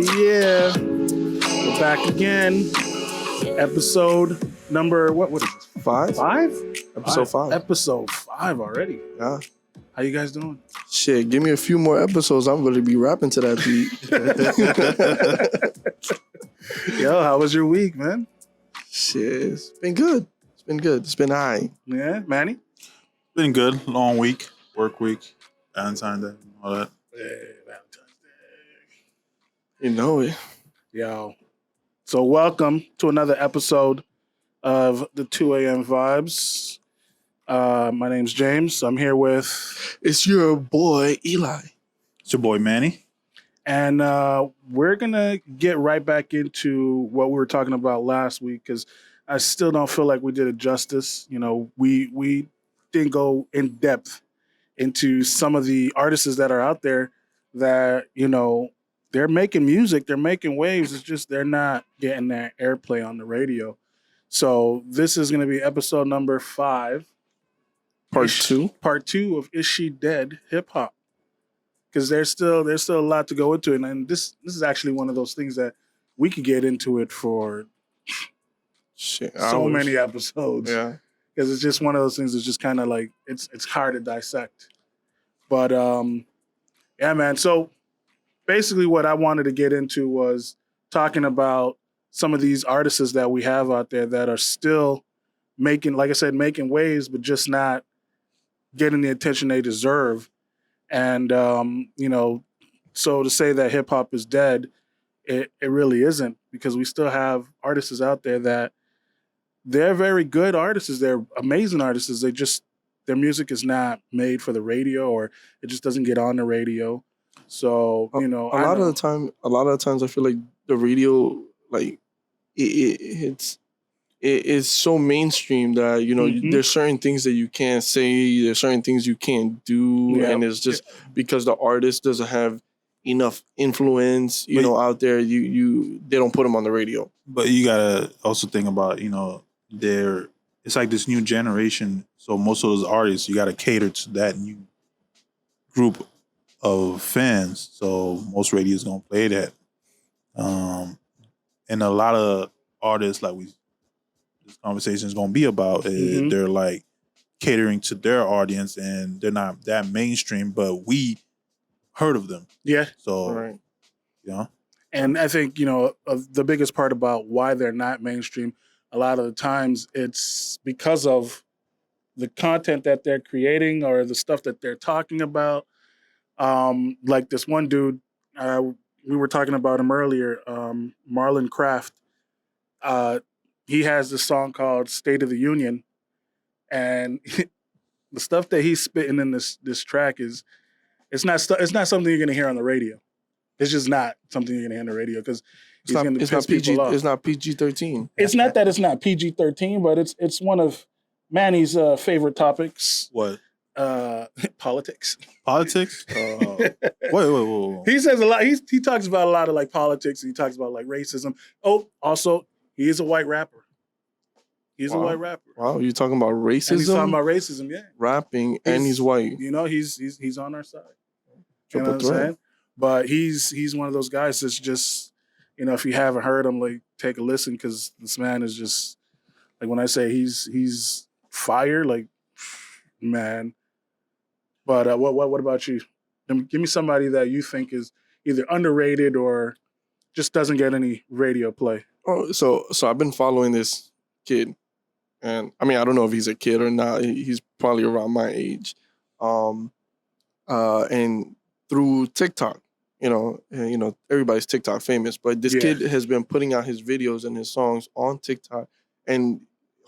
Yeah. We're back again. Episode number, what is this? Five? Episode five. Episode 5 already. Yeah. How you guys doing? Shit, give me a few more episodes. I'm going to be rapping to that beat. Yo, how was your week, man? Shit, it's been good. It's been high. Yeah, Manny? Been good. Long week. Work week. Valentine's Day. All that. Hey, Valentine's Day. You know it. Yo. So welcome to another episode of the 2 a.m. Vibes. My name's James. I'm here with... It's your boy, Eli. It's your boy, Manny. And we're going to get right back into what we were talking about last week because I still don't feel like we did it justice. You know, we didn't go in depth into some of the artists that are out there that, you know, they're making music, they're making waves. It's just they're not getting that airplay on the radio. So this is going to be episode number 5. Part 2. Part 2 of Is She Dead? Hip Hop. Because there's still a lot to go into it. And this is actually one of those things that we could get into it for so many episodes. Yeah. Because it's just one of those things that's just kind of like, it's hard to dissect. But, yeah, man. So basically what I wanted to get into was talking about some of these artists that we have out there that are still making, like I said, making waves, but just not getting the attention they deserve. And, you know, so to say that hip hop is dead, it really isn't, because we still have artists out there that they're very good artists. They're amazing artists. They just, their music is not made for the radio, or it just doesn't get on the radio. So, you know, a lot of the times I feel like the radio, like it's so mainstream that, you know, there's certain things that you can't say, there's certain things you can't do, and it's just because the artist doesn't have enough influence, you know, out there, they don't put them on the radio. But you gotta also think about, you know, it's like this new generation. So most of those artists, you gotta cater to that new group of fans. So most radios gonna play that. And a lot of artists, like this conversation is gonna be about, they're like catering to their audience, and they're not that mainstream, but we heard of them. Yeah. So, Right. You know. And I think, you know, the biggest part about why they're not mainstream, a lot of the times it's because of the content that they're creating or the stuff that they're talking about. Like this one dude, we were talking about him earlier, Marlon Craft. He has this song called State of the Union. And the stuff that he's spitting in this track is, it's not something you're going to hear on the radio. It's just not something you're going to hear on the radio, because he's going to piss people off. It's not PG-13. It's not that it's not PG-13, but it's one of Manny's favorite topics. What? Politics. Politics? Wait. He says a lot. He talks about a lot of like politics. And he talks about like racism. Oh, also, he is a white rapper. He's a white rapper. Wow, you're talking about racism? And he's talking about racism, yeah. Rapping, and he's white. You know, he's on our side. Triple you know what I'm saying? But he's one of those guys that's just, you know, if you haven't heard him, like, take a listen, because this man is just, like, when I say he's fire, like, man. But what about you? Give me somebody that you think is either underrated or just doesn't get any radio play. Oh, so I've been following this kid, and I mean, I don't know if he's a kid or not. He's probably around my age, and through TikTok, you know, everybody's TikTok famous, but this kid has been putting out his videos and his songs on TikTok, and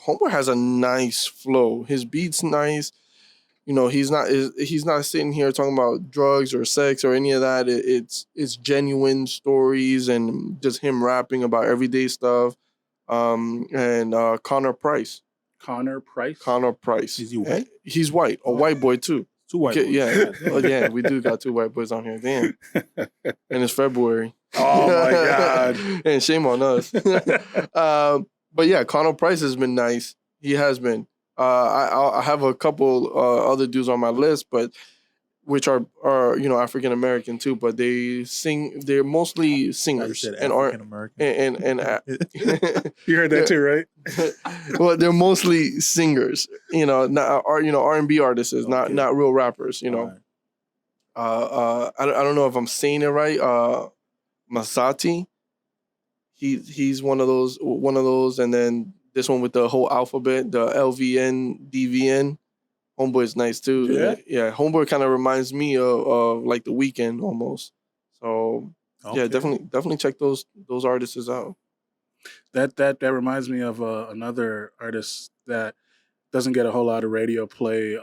Homeboy has a nice flow. His beat's nice. You know, he's not sitting here talking about drugs or sex or any of that. It's genuine stories and just him rapping about everyday stuff. And Connor Price. Connor Price? Connor Price. Is he white? He's white. A white boy too. 2 white boys. Yeah. Oh, yeah, we do got 2 white boys on here. Damn. And it's February. Oh my God. And shame on us. But yeah, Connor Price has been nice. He has been. I have a couple other dudes on my list, but which are African American too, but they sing. They're mostly I singers said and African are American. You heard that too, right? well, they're mostly singers. Not R&B artists, not Okay. not real rappers. Alright. I don't know if I'm saying it right. Masati. He's one of those, and then this one with the whole alphabet, the LVN, DVN. Homeboy is nice too. Yeah? Yeah. Homeboy kind of reminds me of like The Weeknd almost. So yeah, Okay. definitely check those artists out. That reminds me of another artist that doesn't get a whole lot of radio play.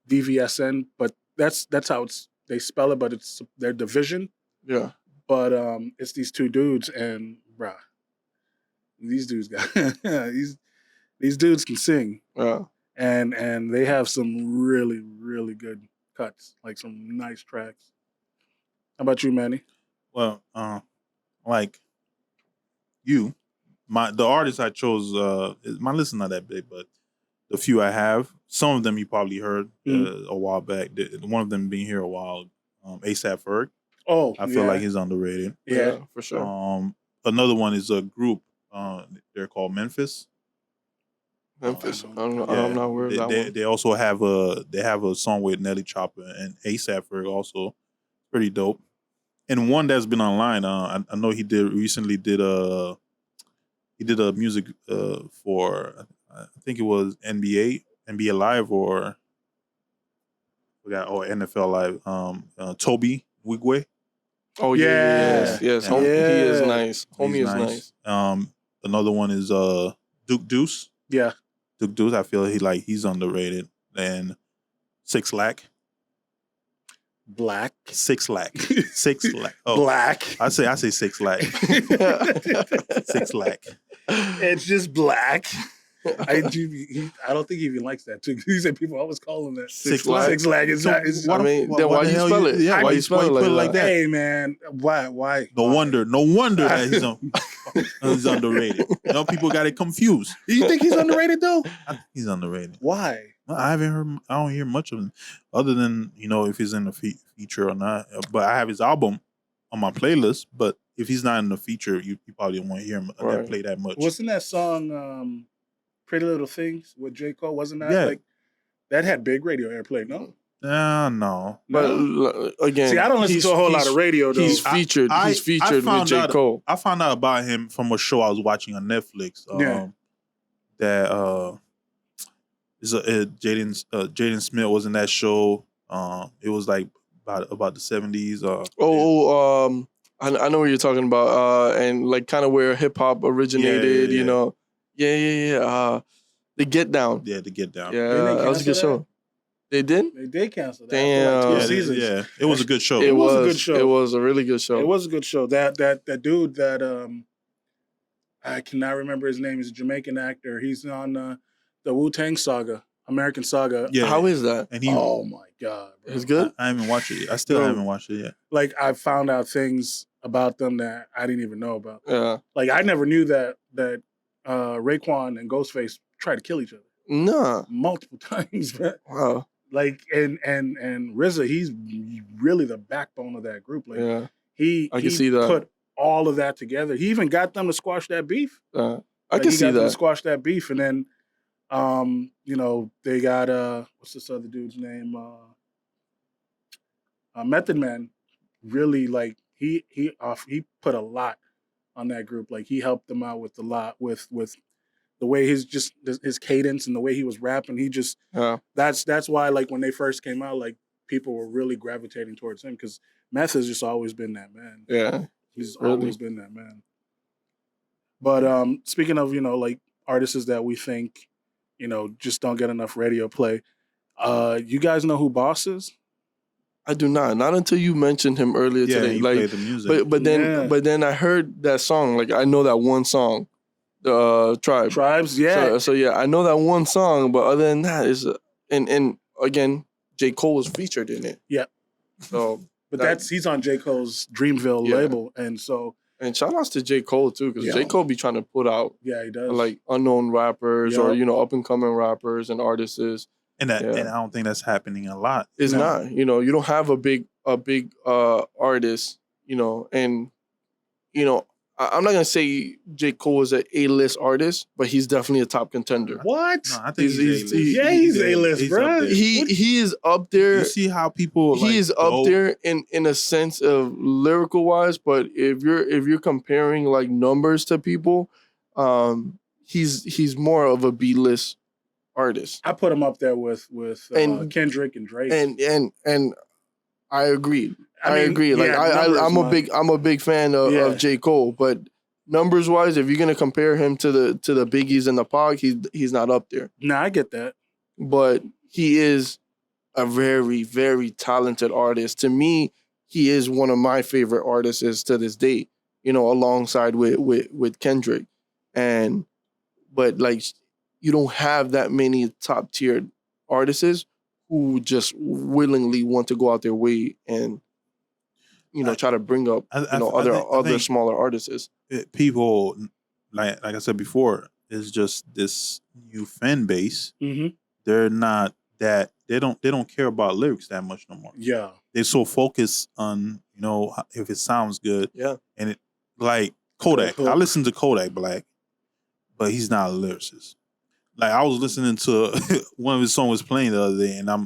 DVSN, but that's how they spell it, but it's their division. Yeah. But it's these two dudes, and bruh, these dudes got these dudes can sing, Yeah. and they have some really really good cuts, like some nice tracks. How about you, Manny? Well, like you, the artists I chose, my list is not that big, but the few I have, some of them you probably heard a while back. One of them being here a while, ASAP Ferg. Oh, I feel like he's underrated. yeah, for sure. Another one is a group. They're called Memphis. Memphis. I I'm Yeah, not aware of that they, one. they also have a song with Nelly Chopper and ASAP Ferg, also pretty dope. And one that's been online. I know he recently did a music for, I think it was NBA Live, or NFL Live. Toby Wigwe. Oh Yeah. yes. Yeah. He is Yeah. nice. Homie He's is nice. Another one is Duke Deuce. yeah. Duke Deuce, I feel he's underrated. And Six Lack. Black. 6 Lack. 6 Lack. Oh, Black. I say 6 Lack. 6 Lack. It's just black. I don't think he even likes that too. He said people always call him that. 6 Lack. 6 Lack is not. It's, I mean, then why the you hell spell it? Yeah, Why you spell it put it like like that? Hey man, why? No wonder that he's underrated. People got it confused. Do you think he's underrated though? I think he's underrated. Why? I don't hear much of him, other than if he's in the feature or not. But I have his album on my playlist. But if he's not in the feature, you probably won't hear him play that much. Wasn't that song "Pretty Little Things" with J. Cole? Wasn't that Yeah. like that had big radio airplay? No. No. But again, See, I don't listen to a whole lot of radio though. He's featured. He's featured with J. Cole. I found out about him from a show I was watching on Netflix. That is Jaden Smith was in that show. It was like about the 70s. I know what you're talking about. And like kind of where hip hop originated. Yeah. You know. Yeah. The Get Down. Yeah, the Get Down. Yeah, Didn't they that was a good cancel show. They did? They did cancel that. Damn. After like 2 Yeah, seasons. yeah. It was a good show. It was a good show. It was a really good show. It was a good show. That dude that I cannot remember his name. He's a Jamaican actor. He's on the Wu-Tang Saga, American Saga. Yeah. How is that? And Oh my god, bro. It's good? I haven't watched it yet. I still Bro. haven't watched it yet. Like I found out things about them that I didn't even know about. Yeah. Like I never knew that Raekwon and Ghostface tried to kill each other Nah. multiple times, man. Wow. Like and RZA, he's really the backbone of that group. Like Yeah. he I can see that. put all of that together. He even got them to squash that beef. I Like, can he see got them to that. squash that beef, and then they got what's this other dude's name? Method Man. Really, like he put a lot on that group. Like he helped them out with a lot with the way his cadence and the way he was rapping. He just Yeah. that's why like when they first came out, like people were really gravitating towards him because Meth has just always been that man. Yeah. He's Really? always been that man. But speaking of, like artists that we think, just don't get enough radio play, you guys know who Boss is? I do not. Not until you mentioned him earlier Yeah, today. he Like played the music. but then I heard that song. Like I know that one song. The Tribe. Tribes, yeah. So yeah, I know that one song, but other than that is and again, J. Cole was featured in it. Yeah. So But he's on J. Cole's Dreamville Yeah. label. And so and shout outs to J. Cole too, because Yeah. J. Cole be trying to put out yeah, he does. like unknown rappers or Yeah. up and coming rappers and artists. and I don't think that's happening a lot. It's not. You know, you don't have a big artist. You know, and you know, I'm not gonna say J. Cole is an A-list artist, but he's definitely a top contender. What? No, I think he's A-list. He's A-list, bro. He is up there. You see how people He is up there in a sense of lyrical wise, but if you're comparing like numbers to people, he's more of a B-list artist. I put him up there with Kendrick and Drake. And I agree. I agree. Like I'm a big fan of J. Cole, but numbers wise, if you're gonna compare him to the Biggies and the Pac, he's not up there. No, I get that. But he is a very, very talented artist. To me, he is one of my favorite artists to this day, you know, alongside with Kendrick. But like, you don't have that many top tier artists who just willingly want to go out their way and, you know, try to bring up other smaller artists. People, like I said before, is just this new fan base. Mm-hmm. They're not that they don't care about lyrics that much no more. Yeah, they're so focused on, you know, if it sounds good. Yeah, and it like Kodak. I listen to Kodak Black, but he's not a lyricist. Like I was listening to one of his songs was playing the other day, and I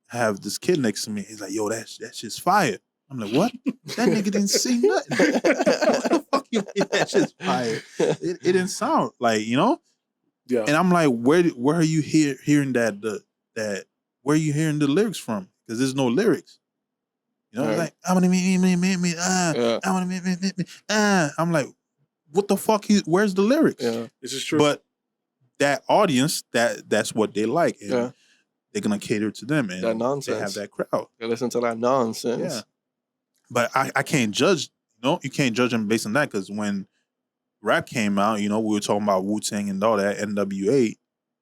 have this kid next to me. He's like, "Yo, that shit's fire." I'm like, "What? That nigga didn't sing nothing. What the fuck you mean that shit's fire? It didn't sound like, you know." Yeah. And I'm like, where are you hearing that where are you hearing the lyrics from? Because there's no lyrics. You know, right. Like I'm gonna I'm like, what the fuck? Where's the lyrics? Yeah, this is true. But that audience, that's what they like, and they're gonna cater to them, and that nonsense. they have that crowd. They listen to that nonsense. Yeah, but I can't judge. You know, you can't judge them based on that, because when rap came out, you know, we were talking about Wu-Tang and all that, NWA.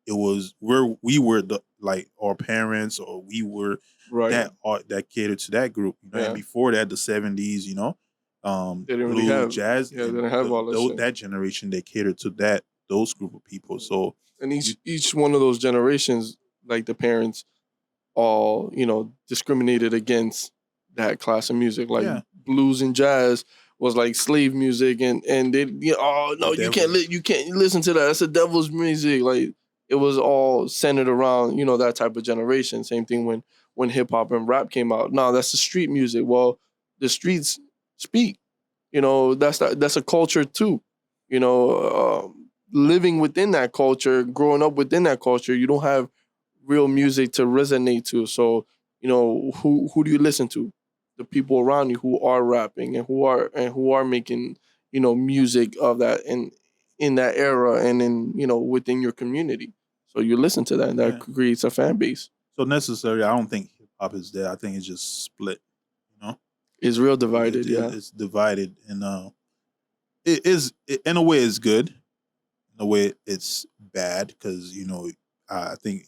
It was we were the, like, our parents, or we were that catered to that group. You know, and before that, the 70s, you know, they didn't blues, really have jazz. Yeah, they didn't have all that. That generation, they catered to those group of people. So, and each one of those generations, like the parents, all, you know, discriminated against that class of music. Like blues and jazz was like slave music, and they, you know, oh no, you can't listen to that. That's the devil's music. Like, it was all centered around, you know, that type of generation. Same thing when hip hop and rap came out. No, that's the street music. Well, the streets speak. You know, that's a culture too. You know, living within that culture, growing up within that culture, you don't have real music to resonate to. So, you know, who do you listen to? The people around you who are rapping and who are making, you know, music of that in that era, and in, you know, within your community. So you listen to that, and that creates a fan base. So necessarily, I don't think hip hop is there. I think it's just split. You know, it's real divided. It's divided, and in a way it's good, in a way it's bad, because, you know, I think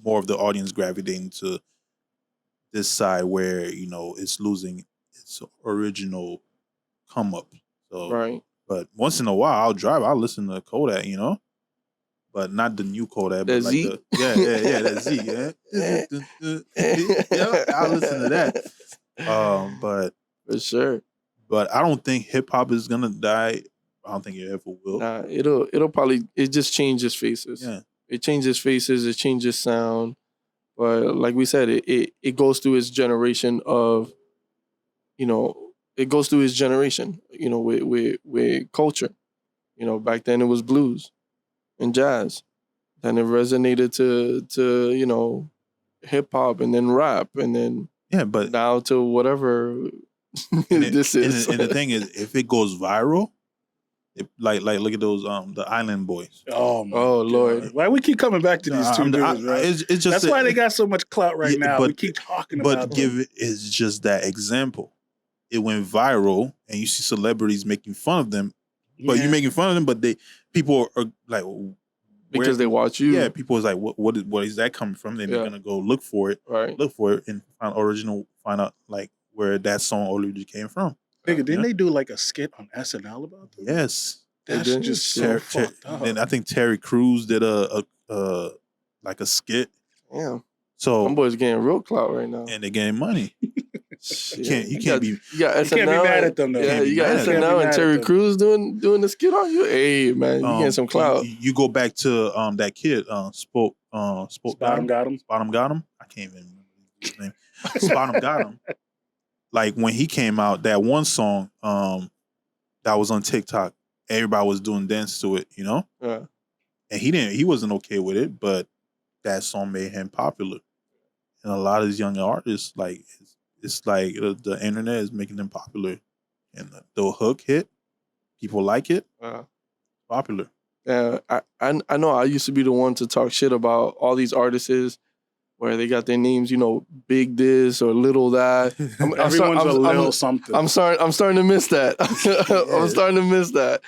more of the audience gravitating to this side, where, you know, it's losing its original come up. So right. But once in a while, I'll listen to Kodak, you know, but not the new Kodak. The but Z? Like that Z, I'll listen to that. But for sure. But I don't think hip hop is gonna die. I don't think it ever will. Nah, it'll probably, it just changes faces. Yeah, it changes faces. It changes sound. But like we said, it goes through its generation of, you know. It goes through his generation, you know, with culture. You know, back then it was blues and jazz. Then it resonated to you know, hip hop, and then rap, and then but now to whatever this is. And the thing is, if it goes viral, like look at those the Island Boys. Oh Lord! Why we keep coming back to these two dudes, right? It's just that's why they got so much clout right now. But, we keep talking about them. It's just that example. It went viral, and you see celebrities making fun of them, but you're making fun of them. But people are like, because they watch you. Yeah, people is like, what is that coming from? Then they're gonna go look for it, and find out like where that song already came from. Nigga, didn't they do like a skit on SNL about that? Yes, that's just so fucked up. And I think Terry Crews did a like a skit. Damn. So Them boys getting real clout right now. and they're getting money. Shit. You can't be You got SNL. can't be mad at them, though. Yeah, Can't be you got mad at them. SNL Can't be and mad Terry at them. Crews doing the skit on you. Hey man, you getting some clout. You go back to that kid, Spoke Spot him, got him. Spot got him. I can't even remember his name. Spot got him. Like when he came out, that one song that was on TikTok, everybody was doing dance to it, you know? Yeah. And he wasn't okay with it, but that song made him popular. And a lot of these young artists, like it's like the internet is making them popular. And the hook hit, people like it, popular. Yeah, I know I used to be the one to talk shit about all these artists where they got their names, you know, big this or little that. Everyone's a little something. I'm starting to miss that. I'm starting to miss that.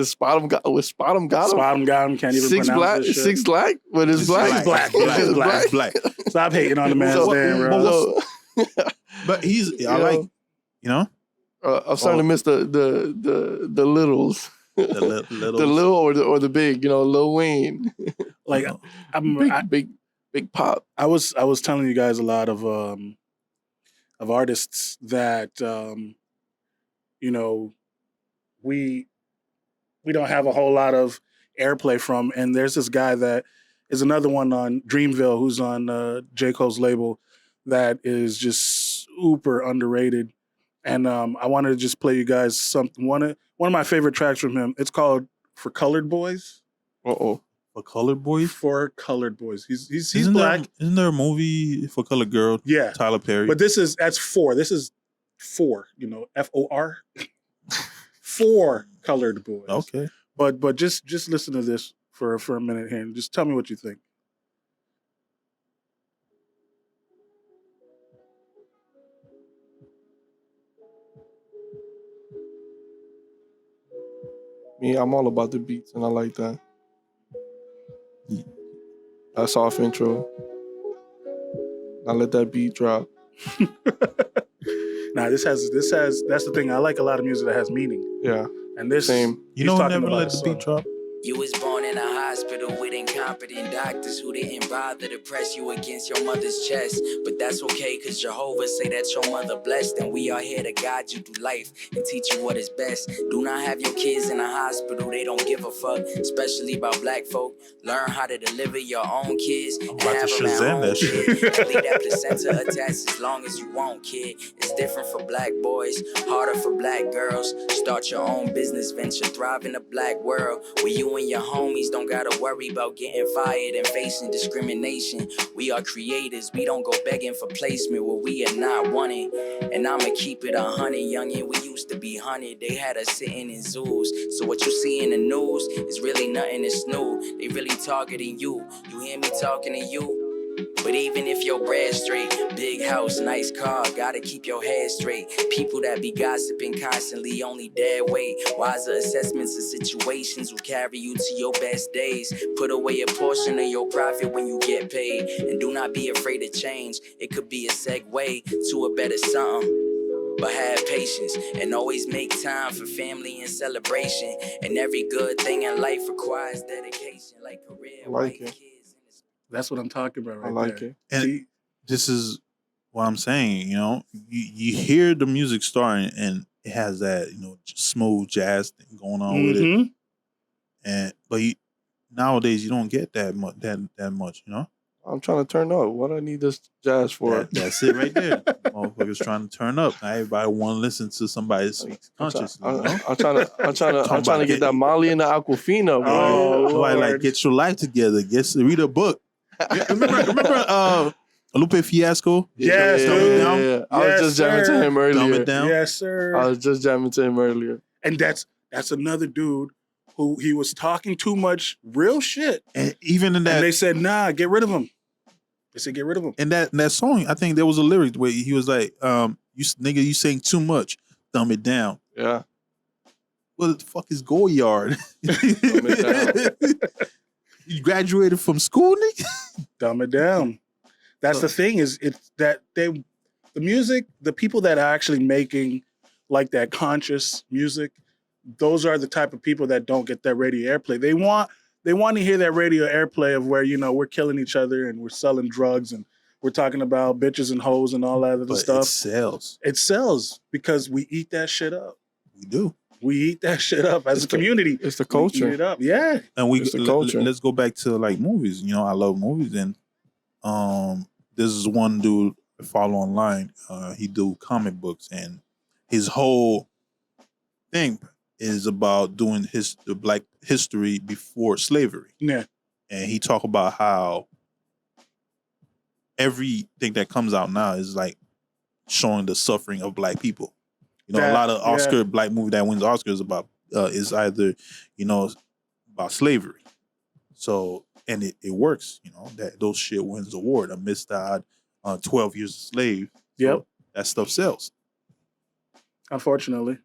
Spot him got him. Spot him, got him. Can't even Six pronounce black, this shit. six black, but it's black. Black. Stop hating on the man's name, bro. But I like, you know. I'm starting to miss the littles. The The little or the big, you know, Lil Wayne. Like big pop. I was telling you guys a lot of artists that you know we don't have a whole lot of airplay from, and there's this guy that is another one on Dreamville who's on J. Cole's label that is just super underrated, and I wanted to just play you guys something. One of my favorite tracks from him. It's called "For Colored Boys." For Colored Boys? For Colored Boys. He's isn't black. Isn't there a movie for Colored Girl? Yeah. Tyler Perry. But that's 4. This is 4, you know, FOR. 4 Colored Boys. Okay. But just listen to this for a minute here and just tell me what you think. Me, I'm all about the beats and I like that. That soft intro. Now let that beat drop. Now this has that's the thing. I like a lot of music that has meaning. Yeah. And this Same. You know, never let the beat drop. You was born in a hospital with incompetent doctors who didn't bother to press you against your mother's chest. But that's okay, cause Jehovah say that your mother blessed, and we are here to guide you through life and teach you what is best. Do not have your kids in a hospital, they don't give a fuck, especially about black folk. Learn how to deliver your own kids and have them at home, kid. And leave that placenta attached as long as you want, kid. It's different for black boys, harder for black girls. Start your own business venture, thrive in a black world where you and your homies don't gotta worry about getting fired and facing discrimination. We are creators, we don't go begging for placement where we are not wanted. And I'ma keep it 100, youngin', we used to be 100. They had us sitting in zoos. So what you see in the news is really nothing that's new. They really targeting you. You hear me talking to you? But even if your bread straight, big house, nice car, gotta keep your head straight. People that be gossiping constantly only dead weight. Wiser assessments of situations will carry you to your best days. Put away a portion of your profit when you get paid. And do not be afraid to change. It could be a segue to a better something. But have patience and always make time for family and celebration. And every good thing in life requires dedication, like career, like white it. kids. That's what I'm talking about right I like there. it. And See? this is what I'm saying, you know. You hear the music starting and it has that, you know, smooth jazz thing going on with it. And but nowadays you don't get that much, you know. I'm trying to turn up. What I need this jazz for? That's it right there. Motherfuckers trying to turn up. Now everybody want to listen to somebody speak consciously. You know? I'm trying to get that Molly and the Aquafina, bro. Oh, Somebody Lord. like get your life together. Read a book. Yeah, remember Lupe Fiasco? Yes, Dumb dude. It Down? Yeah. I was just jamming to him earlier. Dumb It Down? Yes, sir. I was just jamming to him earlier. And that's another dude who he was talking too much real shit. And even in And that they said, nah, get rid of him. They said, get rid of him. in that song, I think there was a lyric where he was like, you saying too much, dumb it down. Yeah. What the fuck is Goyard? You graduated from school, nigga? Dumb it down. That's the thing is it's that the music, the people that are actually making like that conscious music, those are the type of people that don't get that radio airplay. they want to hear that radio airplay of where, we're killing each other and we're selling drugs and we're talking about bitches and hoes and all that other But stuff. it sells. It sells because we eat that shit up. We do. We eat that shit up as a community. It's the We eat culture. it up. Yeah. And It's the culture. let's go back to like movies. I love movies, and this is one dude I follow online. He do comic books, and his whole thing is about doing the Black history before slavery. Yeah. And he talk about how everything that comes out now is like showing the suffering of Black people. A lot of Oscar Black movie that wins Oscars about is either about slavery. So, and it works. That those shit wins the award. Amidst that 12 years a slave. Yep. So that stuff sells. Unfortunately.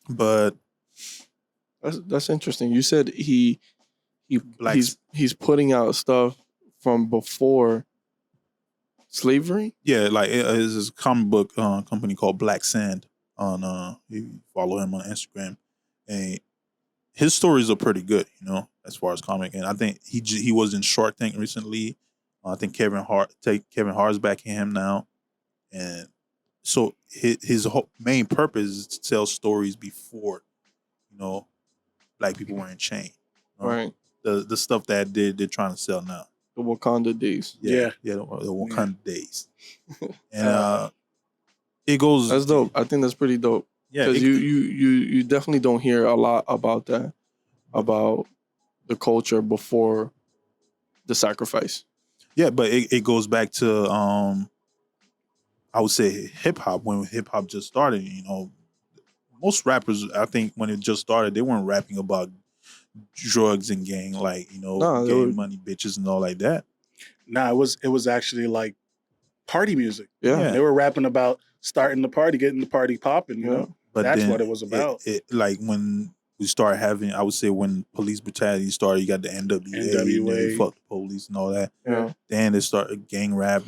But That's interesting. You said he's putting out stuff from before slavery. yeah, like it's this comic book company called Black Sand. You follow him on Instagram, and his stories are pretty good. As far as comic, and I think he was in Shark Tank recently. I think Kevin Hart's backing him now, and so his whole main purpose is to tell stories before, Black people were in chain. Right. The stuff that they're trying to sell now. The Wakanda days. Yeah. The Wakanda days. And it goes. That's dope. I think that's pretty dope. Yeah, Because you definitely don't hear a lot about that, about the culture before the sacrifice. Yeah, but it goes back to I would say hip hop. When hip hop just started, most rappers, I think when it just started, they weren't rapping about drugs and gang, like gang money, bitches, and all like that. Nah, it was actually like party music. Yeah. They were rapping about starting the party, getting the party popping. But that's then what it was about. It like when we started having, I would say when police brutality started, you got the NWA. Fuck the police and all that. Yeah. Then they started gang rap,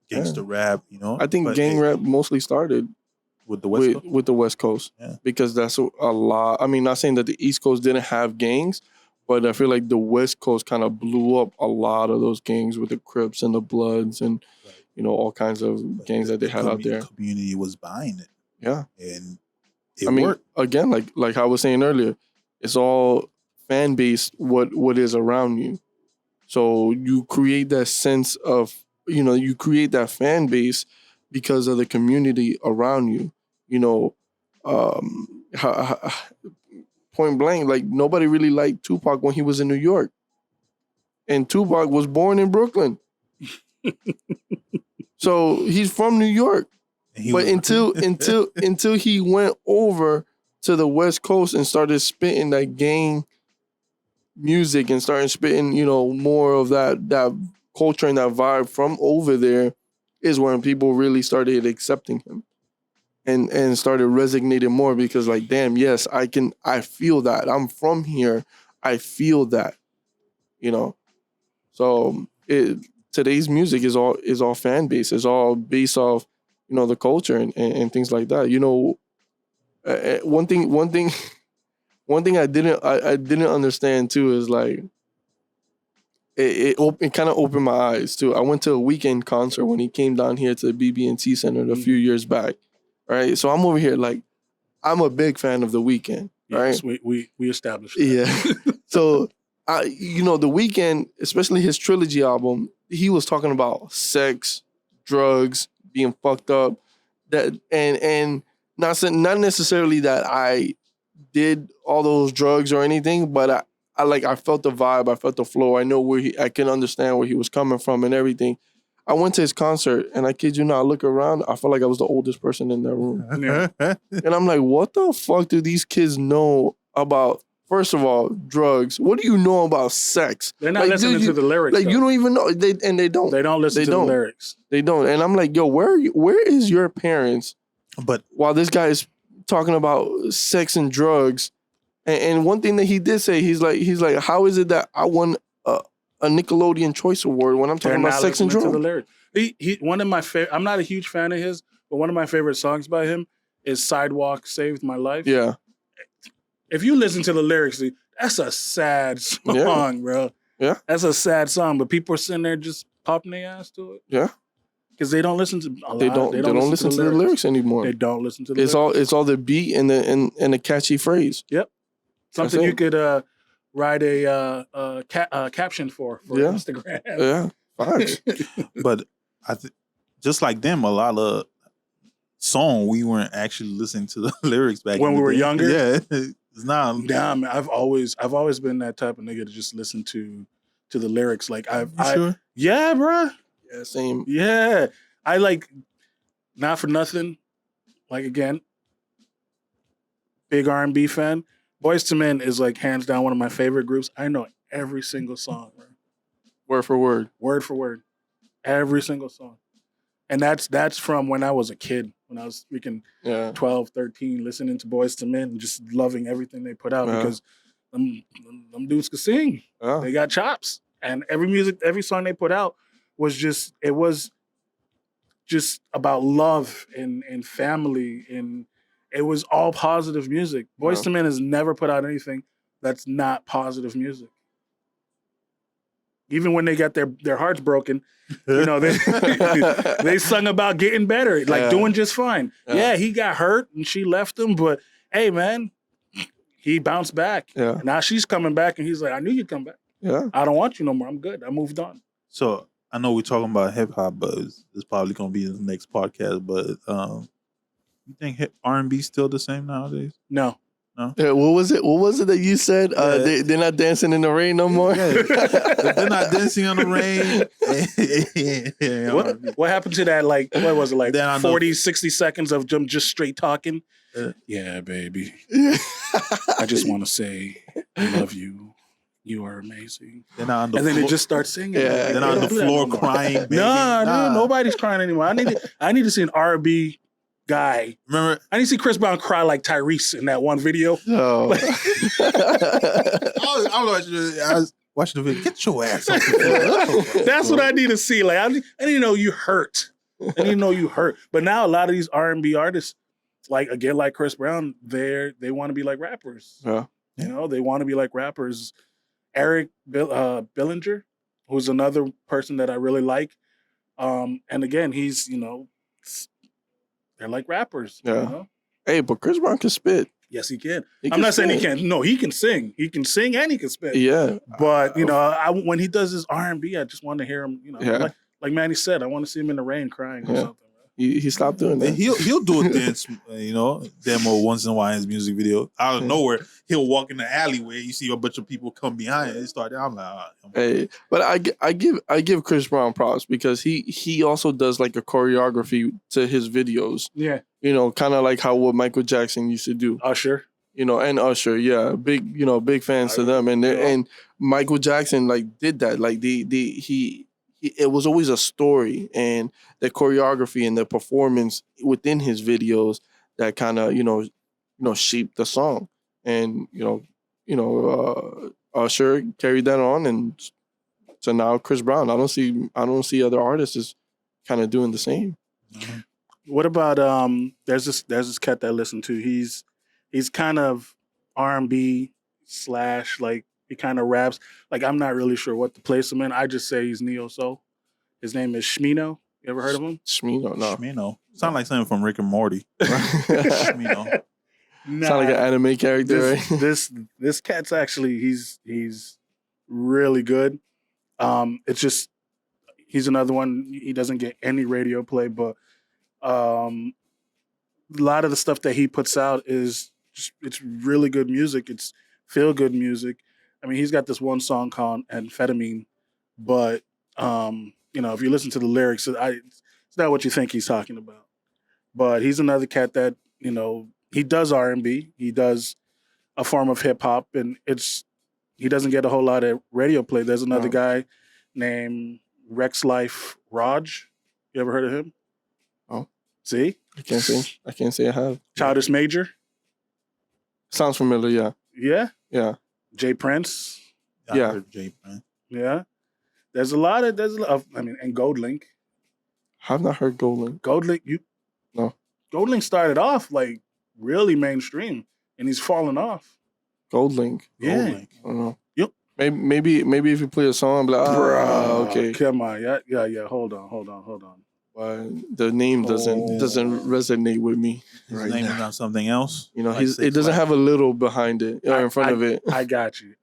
gangster rap. I think gang rap mostly started with the West Coast. With the West Coast. Yeah. Because that's a lot. I mean, not saying that the East Coast didn't have gangs, but I feel like the West Coast kind of blew up a lot of those gangs with the Crips and the Bloods and, all kinds of gangs that they had out there. The community was buying it. Yeah. And it worked. Again, like I was saying earlier, it's all fan based what is around you. So you create that sense of, you create that fan base because of the community around you. Point blank, like nobody really liked Tupac when he was in New York. And Tupac was born in Brooklyn. So he's from New York. But until he went over to the West Coast and started spitting that gang music and started spitting, more of that culture and that vibe from over there is when people really started accepting him and started resonating more because like, damn, yes, I feel that. I'm from here. I feel that, So today's music is all fan base. It's all based off, the culture and things like that. One thing I didn't understand too is like it kind of opened my eyes too. I went to a Weeknd concert when he came down here to the BB&T Center a few years back, right? So I'm over here like I'm a big fan of the Weeknd, right? Yes, we established that. Yeah. So the Weeknd, especially his trilogy album, he was talking about sex, drugs, being fucked up, that and not necessarily that I did all those drugs or anything, but I felt the vibe, I felt the flow. I know I can understand where he was coming from and everything. I went to his concert and I kid you not, I look around, I felt like I was the oldest person in that room. Yeah. And I'm like, what the fuck do these kids know about? First of all, drugs. What do you know about sex? They're not listening to the lyrics. Like, you don't even know. They don't. They don't listen to the lyrics. They don't. And I'm like, yo, where is your parents? But while this guy is talking about sex and drugs, and one thing that he did say, he's like, how is it that I won a Nickelodeon Choice Award when I'm talking about sex and drugs? To the lyrics. He one of my favorite. I'm not a huge fan of his, but one of my favorite songs by him is "Sidewalk Saved My Life." Yeah. If you listen to the lyrics, That's a sad song, Yeah. bro. Yeah. That's a sad song, but people are sitting there just popping their ass to it. Yeah. Because they don't listen to a lot. They don't listen to the lyrics anymore. They don't listen to the It's lyrics. all the beat and the catchy phrase. Yep. Something you it. could write a caption for Yeah. Instagram. Yeah. Facts. But just like them, a lot of song we weren't actually listening to the lyrics back When in we the were day. younger? Yeah, it's not. Nah, man, I've always been that type of nigga to just listen to the lyrics. Like You sure? yeah, bro. Yeah. Same. Yeah. I like, not for nothing. Like, again, big R&B fan. Boyz II Men is like hands down one of my favorite groups. I know every single song, bro. Word for word. Word for word. Every single song. And that's from when I was a kid, when I was freaking Yeah. 12, 13, listening to Boyz II Men and just loving everything they put out Yeah. because them dudes could sing. Yeah. They got chops. And every song they put out was just about love and family, and it was all positive music. Boyz II Men has never put out anything that's not positive music. Even when they got their hearts broken, you know, they sung about getting better, like doing just fine. Yeah, he got hurt and she left him, but hey, man, he bounced back. Yeah. Now she's coming back, and he's like, I knew you'd come back. Yeah. I don't want you no more. I'm good. I moved on. So I know we're talking about hip hop, but it's probably gonna be in the next podcast. But you think R&B still the same nowadays? No. Yeah, what was it? What was it that you said? Yeah. They're not dancing in the rain no more. Yeah. They're not dancing on the rain. What happened to that? Like, what was it? Like Then I know- 40, 60 seconds of them just straight talking? Yeah, baby. I just want to say I love you. You are amazing. They're not on the And then floor. it just starts singing. Yeah. Like, They're they not on don't the do that floor no more. crying. Begging. Nah, dude, nobody's crying anymore. I need to see an R&B guy. Remember? I need to see Chris Brown cry like Tyrese in that one video. No. I was watching the video. Get your ass off the floor. That's what I need to see. Like, I need to know you hurt. I need to know you hurt. But now a lot of these R&B artists, like Chris Brown, they want to be like rappers. Yeah. You know, they want to be like rappers. Eric Billinger, who's another person that I really like. And again, he's, they're like rappers. Yeah. You know? Hey, but Chris Brown can spit. Yes, he can. He I'm can not saying he spit. can't. No, he can sing. He can sing and he can spit. Yeah. But when he does his R&B, I just want to hear him. Yeah. Like Manny said, I want to see him in the rain crying or Yeah. something. He stopped doing that. He'll do a dance, demo once in a while in his music video. Out of nowhere, he'll walk in the alleyway. You see a bunch of people come behind. They start. I'm like, Hey, but I give Chris Brown props because he also does like a choreography to his videos. Yeah. Kind of like what Michael Jackson used to do. Usher. And Usher, yeah, big fans to them, and Michael Jackson did that. Like it was always a story, and the choreography and the performance within his videos that kind of shaped the song, and Usher carried that on, and so now Chris Brown. I don't see other artists kind of doing the same. What about there's this cat that I listen to. He's kind of R&B / like he kind of raps. Like, I'm not really sure what to place him in. I just say he's neo soul. His name is Shmino. You ever heard of him? Shmino, no. Shmino. Sound like something from Rick and Morty. Shmino. Nah, Sound like an anime character, right? this cat's actually he's really good. It's just he's another one. He doesn't get any radio play, but a lot of the stuff that he puts out is it's really good music. It's feel good music. I mean, he's got this one song called Amphetamine, but if you listen to the lyrics, it's not what you think he's talking about. But he's another cat that he does R&B, he does a form of hip hop, and he doesn't get a whole lot of radio play. There's another guy named Rex Life Raj. You ever heard of him? Oh, see, I can't say I have. Childish Major. Sounds familiar, yeah. Yeah. Yeah. Jay Prince. Yeah. I heard Jay, man. Yeah. There's a lot of and Goldlink. I've not heard Goldlink. Goldlink, No. Goldlink started off like really mainstream, and he's fallen off. Gold Link. Yeah. Link. I don't know. Yep. Maybe if you play a song, I'm like, Bro, okay. come on. Yeah. Hold on. But the name doesn't Oh. resonate with me. His Right name now. is not something else. You know, Like it doesn't have a little behind it or in front of it. I got you.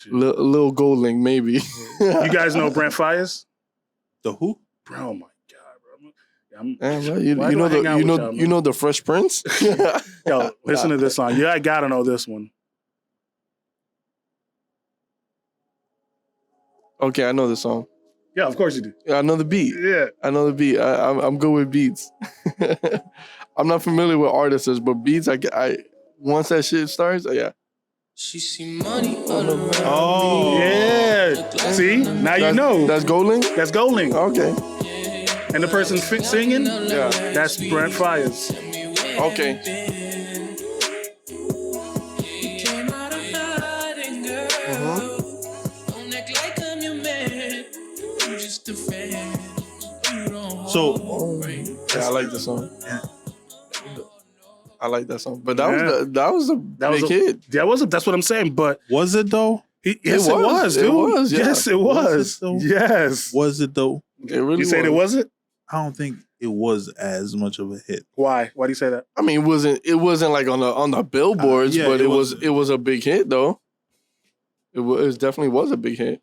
Little Gold Link, maybe. You guys know Brent Fires? the who? Bro, oh my God, bro. I'm, Well, why do I hang out with y'all, you man? know the Fresh Prince. Yo, listen to this song. Yeah, I gotta know this one. Okay, I know the song. Yeah, of course you do. Yeah, I know the beat. Yeah. I know the beat. I'm good with beats. I'm not familiar with artists, but beats, I once that shit starts, yeah. She see money all around Oh. Yeah. See? Now you know. That's Gold Link? That's Golding. Okay. And the person singing, Yeah. that's Brent Fires. Okay. So Yeah, I like the song. Yeah. I like that song. But that was a That was big a- hit. That's what I'm saying. But was it though? yes, it was, dude. It was, yeah. Yes, it Was was. it, though? Yes. Was it though? It really You said it was. wasn't? I don't think it was as much of a hit. Why? Why do you say that? I mean, it wasn't like on the billboards, Yeah, but it it was a big hit though. It definitely was a big hit.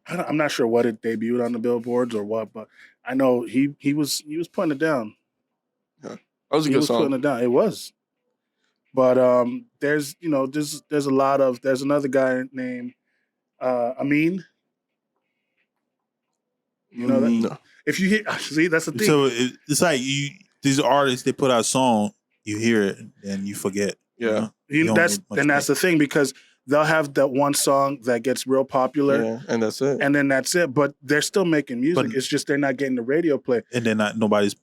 I'm not sure what it debuted on the billboards or what, but I know he was putting it down. That was a He good was putting song. it down. It was. But there's there's another guy named Amin. You know that? No. If you hear, see, that's the thing. So it's like these artists, they put out a song, you hear it, and you forget. Yeah. You know? You don't That's make much and that's the thing because they'll have that one song that gets real popular, Yeah, and that's it. and then that's it. But they're still making music. But- It's just they're not getting the radio play. and then nobody's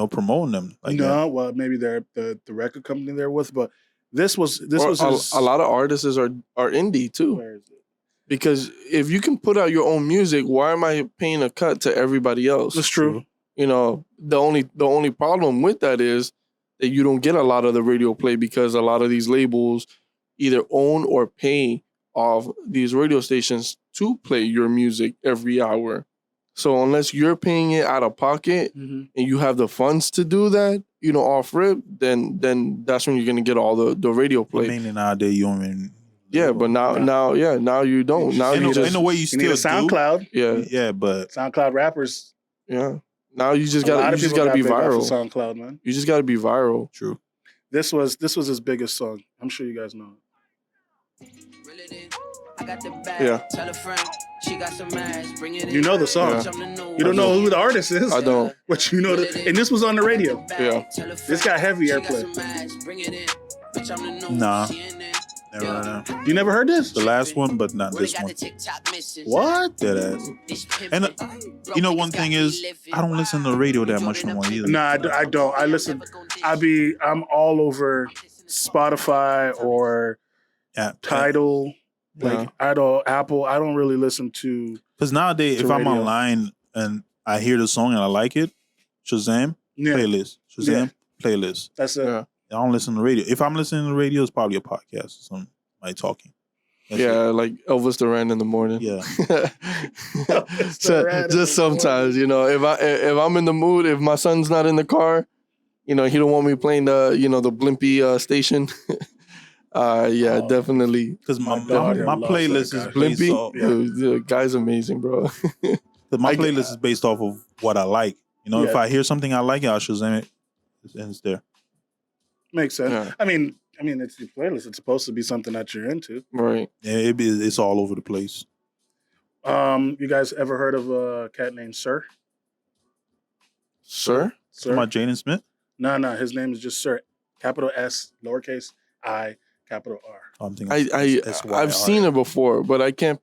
promoting them like that. No, well, maybe they're the record company they're with, but this was Or his, a lot of artists are indie too. Where is it? Because if you can put out your own music, why am I paying a cut to everybody else? That's true. You know, the only problem with that is that you don't get a lot of the radio play because a lot of these labels either own or pay off these radio stations to play your music every hour. So unless you're paying it out of pocket Mhm. and you have the funds to do that, off rip, then that's when you're gonna get all the radio play. Mainly nowadays, you don't even. Yeah, but now you don't. Now in, you a, just in a way, you You still need a do. SoundCloud. yeah. Yeah, but SoundCloud rappers. Yeah. Now you just A lot gotta of you just people gotta be got big off of viral. SoundCloud, man. You just gotta be viral. true. This was his biggest song. I'm sure you guys know it. I got the bag. Yeah. Tell a friend she got some ass. Bring it in. You know the song. Yeah. You don't know who the artist is, I don't. but you know and this was on the radio. Yeah. This got heavy airplay. Nah. Never heard that. You never heard this? The last one, but not this one. What? Dead ass. And one thing is, I don't listen to the radio that much no more either. Nah, I don't. I listen. I'm all over Spotify or Yeah, Tidal. Yeah. Like Apple. I don't really listen to. because nowadays, To if I'm radio. online and I hear the song and I like it, Shazam, Yeah, playlist. Shazam, playlist. that's it. Yeah. I don't listen to radio. If I'm listening to radio, it's probably a podcast or somebody talking. That's Yeah, it. like Elvis Duran in the morning. Yeah. So, Duran in the just sometimes, if I'm in the mood, if my son's not in the car, he don't want me playing the Blimpy station. Yeah, Oh. definitely. Because my daughter loves playlist that is guy. based Blimpy, off. Yeah. the guy's amazing, bro. Because my I- playlist is based off of what I like. If Yeah. I hear something I like, I'll Shazam it, and it's there. Makes sense. Yeah. I mean, it's your playlist. It's supposed to be something that you're into. Right. Yeah, it's all over the place. You guys ever heard of a cat named Sir? Sir? Talking about Jaden Smith? No, his name is just Sir. Capital S, lowercase I, capital R. I'm thinking I've seen it before, but I can't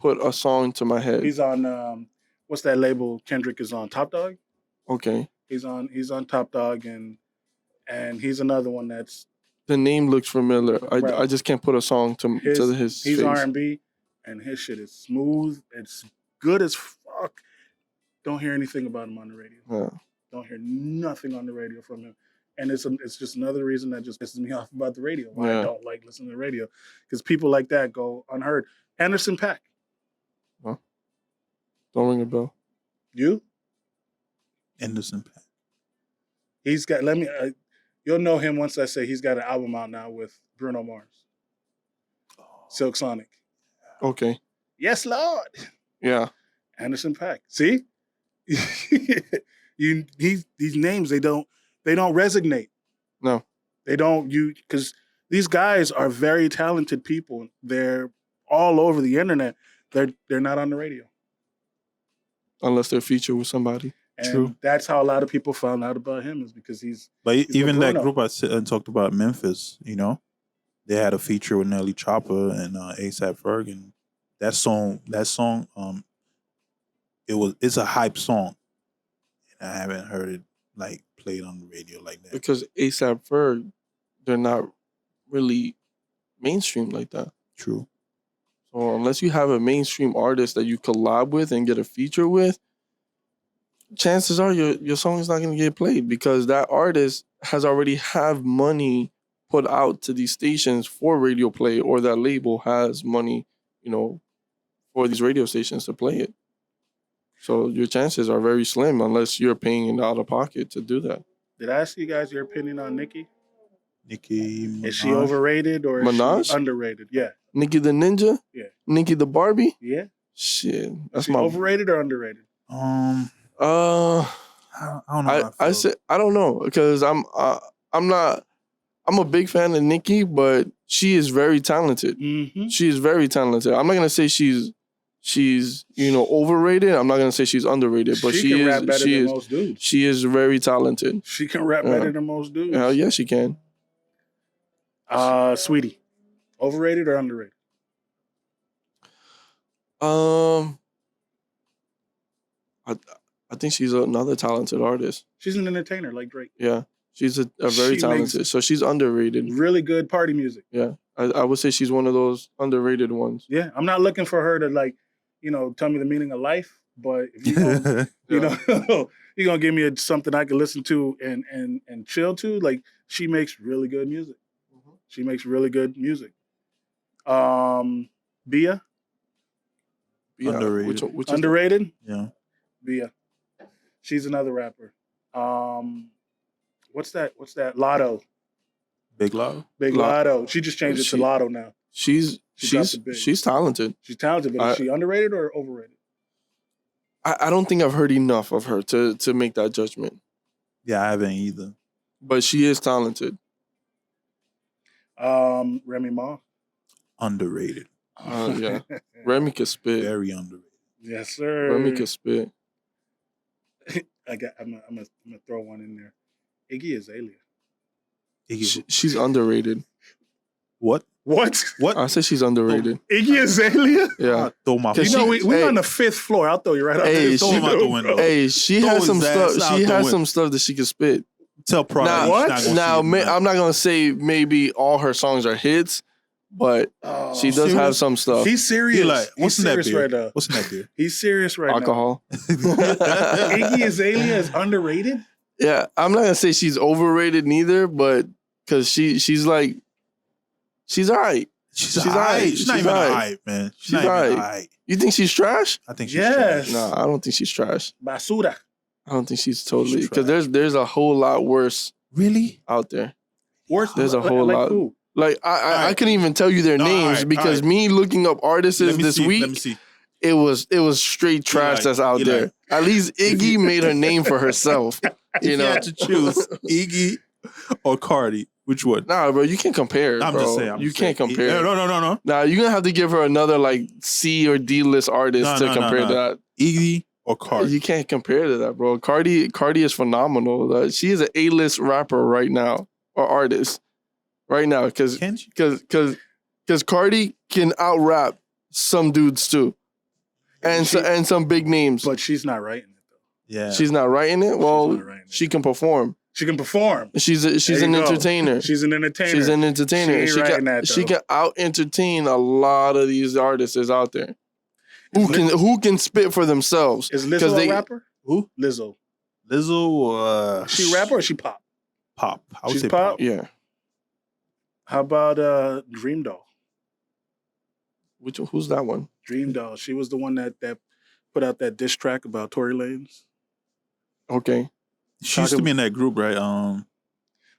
put a song to my head. He's on what's that label Kendrick is on? Top Dog? Okay. He's on Top Dog and he's another one that's The name looks familiar. Bro. I just can't put a song to his he's face. R&B and his shit is smooth. It's good as fuck. Don't hear anything about him on the radio. Yeah. Don't hear nothing on the radio from him. And it's just another reason that just pisses me off about the radio. Why I Yeah. don't like listening to the radio. Because people like that go unheard. Anderson .Paak. Don't ring a bell. You? Anderson .Paak. He's got, you'll know him once I say he's got an album out now with Bruno Mars. Silk Sonic. Okay. Yes, Lord. Yeah. Anderson .Paak. See? These names, they don't resonate. No. They don't, because these guys are very talented people. They're all over the internet. They're not on the radio. Unless they're featured with somebody. And True. that's how a lot of people found out about him, is because he's But even that Bruno. group I talked about, Memphis, they had a feature with Nelly Chopper and ASAP Ferg, and that song, it's a hype song, and I haven't heard it like played on the radio like that. Because ASAP Ferg, they're not really mainstream like that. True. So unless you have a mainstream artist that you collab with and get a feature with, chances are your song is not going to get played, because that artist has already have money put out to these stations for radio play, or that label has money, for these radio stations to play it. So your chances are very slim unless you're paying it out of pocket to do that. Did I ask you guys your opinion on Nicki? Nicki Minaj. Is she overrated or is Minaj? she underrated? Yeah. Nicki the Ninja? Yeah. Nicki the Barbie? Yeah. Shit. That's Is she my overrated or underrated? I don't know. how I feel. said I don't know, because I'm a big fan of Nicki, but she is very talented. Mm-hmm. She is very talented. I'm not gonna say she's overrated. I'm not gonna say she's underrated, but she can rap better than most dudes. she is very talented. She can rap better than most dudes. Hell yeah, she can. Sweetie, overrated or underrated? I think she's another talented artist. She's an entertainer like Drake. Yeah, she's a very She talented. makes- So she's underrated. Really good party music. Yeah, I would say she's one of those underrated ones. Yeah, I'm not looking for her to tell me the meaning of life. But if you're gonna give me something I can listen to and chill to, like, she makes really good music. She makes really good music. Bia, Yeah, Underrated. which is underrated. Yeah. Bia, she's another rapper. What's that? Lotto, Big Lotto. Big Lotto. She just changed it to Lotto now. she's dropped the big. she's talented. She's talented, but is she underrated or overrated? I don't think I've heard enough of her to make that judgment. Yeah, I haven't either. But she is talented. Remy Ma. Underrated. Yeah. Remy can spit. Very underrated. Yes, sir. Remy can spit. I'm gonna throw one in there. Iggy Azalea. She's underrated. What? What? What? I say she's underrated. Iggy Azalea? Yeah. I'll throw my Cause You know, she- we hey. on the 5th floor. I'll throw you right out Hey, there. Throw him out the window. Hey, she Throw has his some stuff. ass out She the has window. some stuff that she can spit. Tell Prada Now, he's what? not gonna Now, see him, I'm not gonna say maybe all her songs are hits, but Oh, she does have serious? some stuff. He's serious. He like, what's He's in that serious beer? right now. What's in that beer? He's serious right Alcohol. now. Iggy Azalea is underrated? Yeah, I'm not gonna say she's overrated neither, but because she's all right. She's She's alright. alright. She's not She's even alright. alright, man. She's She's not even alright. alright. You think she's trash? I think she's Yes. trash. No, I don't think she's trash. Basura. I don't think she's totally, She's because trash. there's a whole lot worse Really? out there. Worse, There's a whole lot. Who? Like I Alright. couldn't even tell you their No, names alright, because alright. me looking up artists Let me this see. week, Let me see. it was straight trash Eli, that's out Eli. there. At least Iggy made her name for herself. If You you know, had to choose Iggy or Cardi, which one? nah, bro, you can't compare. I'm bro. just saying. You can't compare. No. Nah, you're gonna have to give her another like C or D list artist No, to no, compare no. to that. Iggy or Cardi. You can't compare to that, bro. Cardi is phenomenal. She is an A-list rapper right now, or artist right now, because Can she? Cardi can out rap some dudes too, and some big names. But she's not writing it, though. Yeah. She's not writing it. Well, not writing it. she can perform. She can perform. She's There an you go. entertainer. She's an entertainer. She's an entertainer. She ain't writing that, she though. can out entertain a lot of these artists out there who can spit for themselves. Is 'Cause Lizzo they- a rapper? Who? Lizzo. Lizzo. Is she a rapper or is she pop? Pop. I would She's say pop? pop. Yeah. How about Dream Doll? Who's that one? Dream Doll. She was the one that put out that diss track about Tory Lanez. Okay. She used to be in that group, right?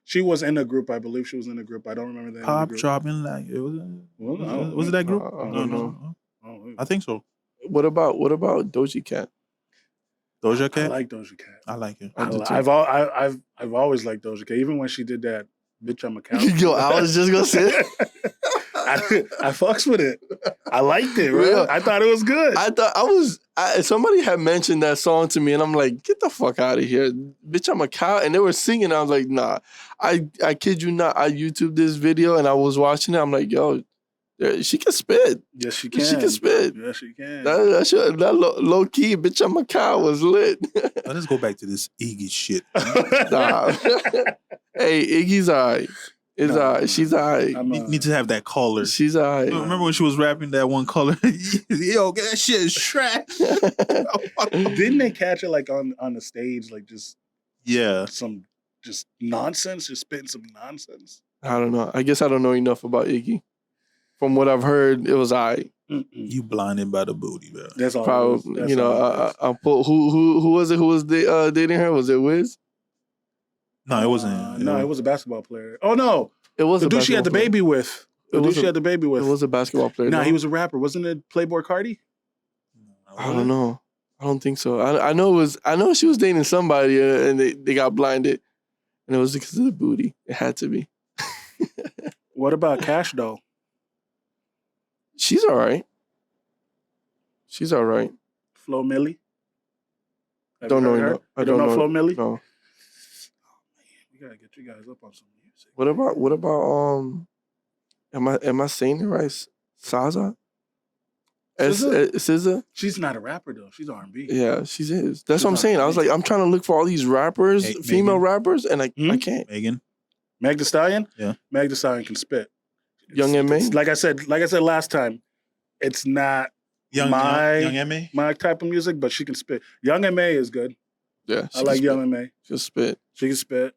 She was in a group, I believe. She was in a group. I don't remember the name Pop of the group. dropping like it was. Was it that group? I No, don't no. know. I think so. What about Doja Cat? Doja Cat. I like Doja Cat. I like it. I do too. I've always liked Doja Cat, even when she did that "Bitch I'm a Cow." Yo, I was just gonna say. I fucks with it. I liked it, bro. Yeah. I thought it was good. Somebody had mentioned that song to me, and I'm like, get the fuck out of here, bitch! I'm a cow, and they were singing. I was like, nah, I kid you not. I YouTubed this video, and I was watching it. I'm like, yo, she can spit. Yes, she can. She can spit. Yes, she can. That low key, bitch! I'm a cow was lit. Let's go back to this Iggy shit. Nah. Hey, Iggy's alright. It's alright. She's alright. Need to have that color. She's alright. Remember when she was rapping that one color? Yo, that shit is trash. Didn't they catch her like on the stage, like just some just nonsense, just spitting some nonsense? I don't know. I guess I don't know enough about Iggy. From what I've heard, it was alright. You blinded by the booty, bro. That's all. Probably, I put who was it? Who was dating her? Was it Wiz? No, it wasn't. No, it was a basketball player. Oh no, It was the a dude she had the basketball baby with. The dude she had the baby player. with. It was a basketball player. No, he was a rapper. Wasn't it Playboy Cardi? I don't know. I don't think so. I know it was. I know she was dating somebody, and they got blinded, and it was because of the booty. It had to be. What about Cash Doll? She's all right. She's all right. Flo Milli? Have Don't you know heard her? enough. I You don't know Flo Milli? No. We gotta get you guys up on some music. What about Am I saying it right? Saza? SZA? She's not a rapper though. She's R&B. Yeah, she is. She's That's what I'm saying. I was like, I'm trying to look for all these rappers, Hey, female Megan. rappers, and I can't. Megan. Meg Thee Stallion? Yeah. Meg Thee Stallion can spit. Young M.A.? It's like I said last time, it's not Young M.A. my type of music, but she can spit. Young M.A. is good. Yeah, I like Young M.A. She'll spit. She can spit.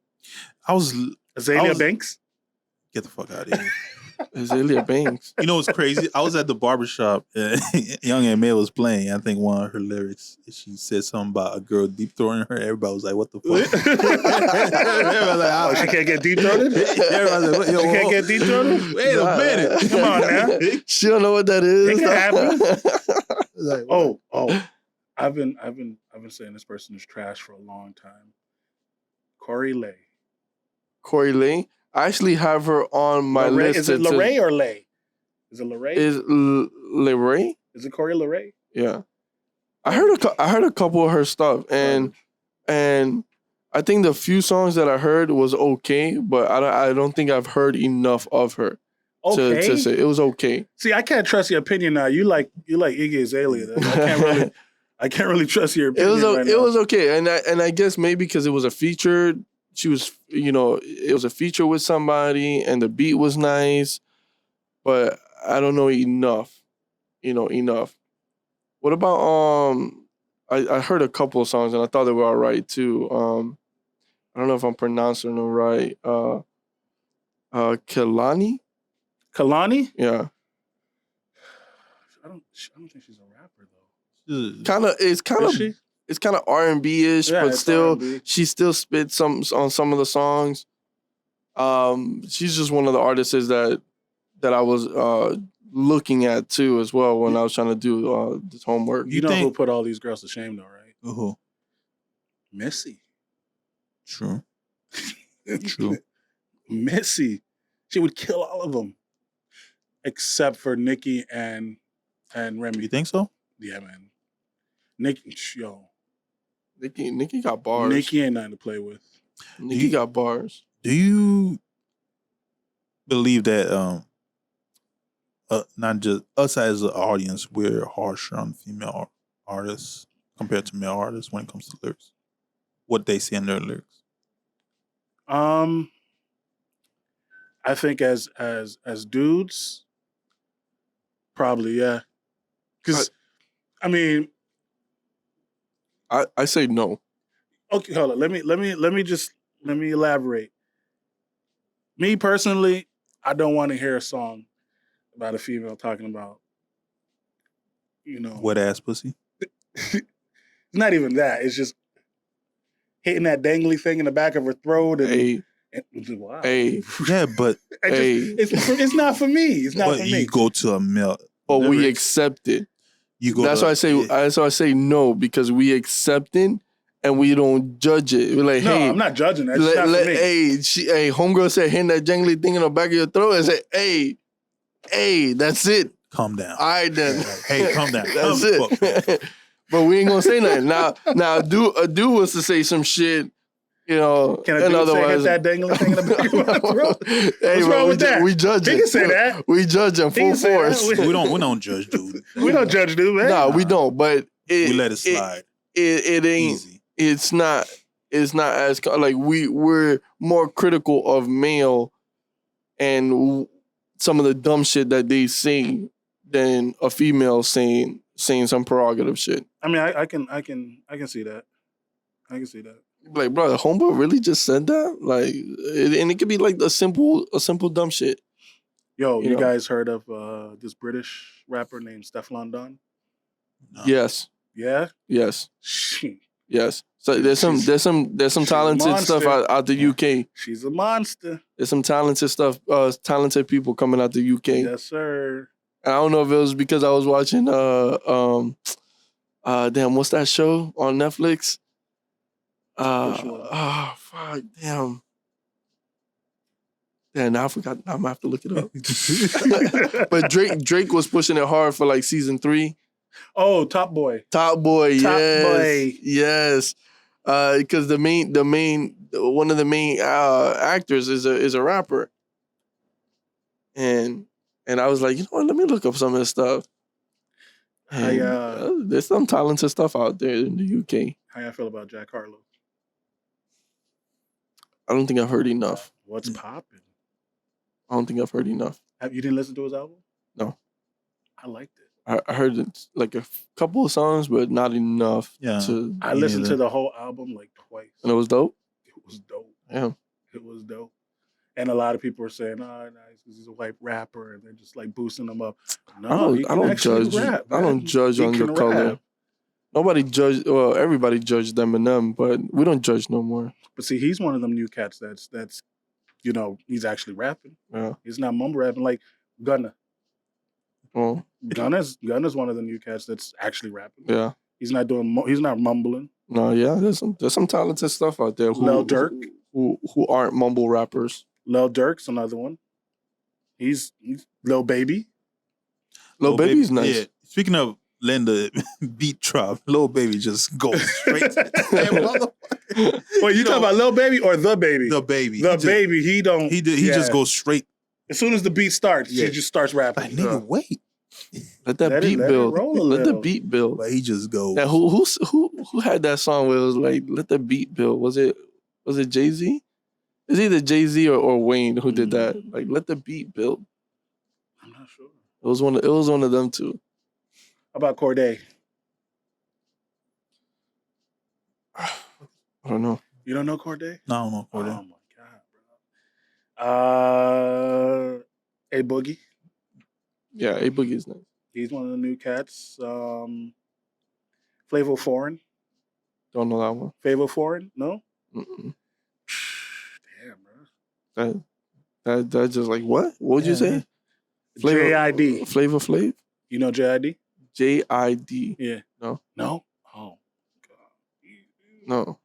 Azalea Banks? Get the fuck out of here. Azalea Banks. You know what's crazy? I was at the barbershop and Young M.A. was playing. I think one of her lyrics, she said something about a girl deep throating her. Everybody was like, what the fuck? Everybody was like, Oh, she can't get deep throated? Everybody was like, She can't get deep throated? Wait a minute. Come on now. She don't know what that is. It can happen. Like, Oh, I've been saying this person is trash for a long time. Corey Lay. Corey Lay. I actually have her on my list. Is it Lorray or Lay? Is it Lorray? Is Lorray? Is it Corey Lorray? Yeah. I heard a couple of her stuff, and I think the few songs that I heard was okay, but I don't think I've heard enough of her to say it was okay. See, I can't trust your opinion now. You like Iggy Azalea. I can't really trust your opinion. It was okay, and I guess maybe because it was a feature. She was, it was a feature with somebody, and the beat was nice, but I don't know enough. Enough. What about I heard a couple of songs and I thought they were all right too. I don't know if I'm pronouncing them right. Kehlani? Kalani? Yeah. I don't think she's a rapper though. It's kind of R&B-ish, Yeah, but it's still R&B. she still spits on some of the songs. She's just one of the artists that I was looking at too as well when I was trying to do this homework. You know who put all these girls to shame though, right? Who? Missy. True. True. Missy. She would kill all of them. Except for Nicki and Remy. You think so? Yeah, man. Nicki got bars. Nicki ain't nothing to play with. Nicki got bars. Do you believe that not just us as an audience, we're harsher on female artists compared to male artists when it comes to lyrics? What they say in their lyrics? I think as dudes, probably, yeah. Because I mean, I say no. okay, hold on. Let me elaborate. Me personally, I don't want to hear a song about a female talking about, Wet ass pussy. it's not even that. It's just hitting that dangly thing in the back of her throat. And wow. Hey, Yeah, but it's not for me. It's not for me. You go to a male. but we accept it. You go. That's why I say. That's why I say no, because we accept it and we don't judge it. We're like, No, hey, I'm not judging that. It's not for me. Hey, homegirl said, hitting that jangly thing in the back of your throat, and say, hey, that's it. Calm down. All right then. Hey, calm down. That's it. But we ain't gonna say nothing. Now, a dude was to say some shit, Can a dude say hit that dangling thing in the back of my throat? Hey, What's wrong with that? We judge He it. can say that. We judge him full force. We don't judge, dude. We don't judge dude, man. No, we don't. But we let it slide. It ain't easy. It's not as like we're more critical of male and some of the dumb shit that they say than a female saying some prerogative shit. I mean, I can see that. I can see that. Like, bro, the homeboy really just said that? Like, and it could be like a simple dumb shit. Yo, you know? guys heard of this British rapper named Stefflon Don? No. Yes. Yeah? Yes. She, Yes. So there's some talented stuff out the UK. she's a monster. There's some talented people coming out the UK. Yes, sir. And I don't know if it was because I was watching damn, what's that show on Netflix? Which one? Oh fuck, damn. Damn, now I forgot. I'm gonna have to look it up. But Drake was pushing it hard for like season 3. Oh, Top Boy. Top Boy, Top yes, Boy. yes. Because one of the main actors is a rapper, and I was like, you know what? Let me look up some of this stuff. And, there's some talented stuff out there in the UK. How y'all feel about Jack Harlow? I don't think I've heard enough. What's popping? I don't think I've heard enough. You didn't listen to his album? No. I liked it. I heard it, like a couple of songs, but not enough. Yeah. I listened to the whole album like twice. And it was dope? It was dope. Yeah. It was dope. And a lot of people were saying, "Oh, nice, because he's a white rapper," and they're just like boosting him up. No, I don't judge. Rap, I don't judge on your color. Nobody judge. Well, everybody judged Eminem, but we don't judge no more. But see, he's one of them new cats that's he's actually rapping. Yeah. He's not mumble rapping like Gunna. Well, Gunna's one of the new cats that's actually rapping. yeah. He's not mumbling. No, yeah. There's some talented stuff out there. Lil Durk, who aren't mumble rappers. Lil Durk's another one. He's Lil Baby. Lil Baby's nice. Yeah. Speaking of Linda beat drop, Lil Baby just goes straight to that motherfucker. Wait, you talking about Lil Baby or The Baby? The Baby. The Baby, he don't. He just goes straight. As soon as the beat starts, he just starts rapping. Like, nigga, wait. Let that beat build. Let the beat build. But he just goes. Now, who had that song where it was like, let the beat build? Was it Jay-Z? It's either Jay-Z or Wayne who did that. Like, let the beat build. I'm not sure. It was one of them two. How about Corday? I don't know. You don't know Corday? No, I don't know Corday. Oh my god, bro. A Boogie. Yeah, A Boogie is nice. He's one of the new cats. Flavor Foreign. Don't know that one. Flavor Foreign? No? Mm-mm. Damn, bro. That's just like, what? What would you say? JID. Flavor Flav? You know JID? JID. Yeah. No? No? Oh, No.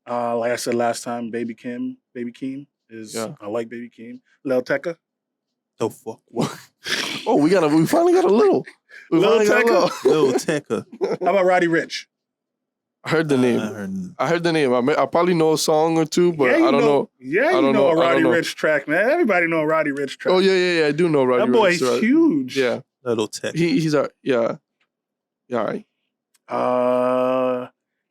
God. Like I said last time, Baby Keem is, I like Baby Keem. Lil Tecca. The fuck? What? Oh, we finally got a little. Lil Tecca. Lil Tecca. How about Roddy Ricch? I heard the name. I heard the name. I probably know a song or two, but I don't know. Yeah, you know a Roddy Ricch track, man. Everybody know a Roddy Ricch track. Oh, yeah. I do know Roddy Ricch. That boy's huge. Yeah. Little Tecca. He's all right.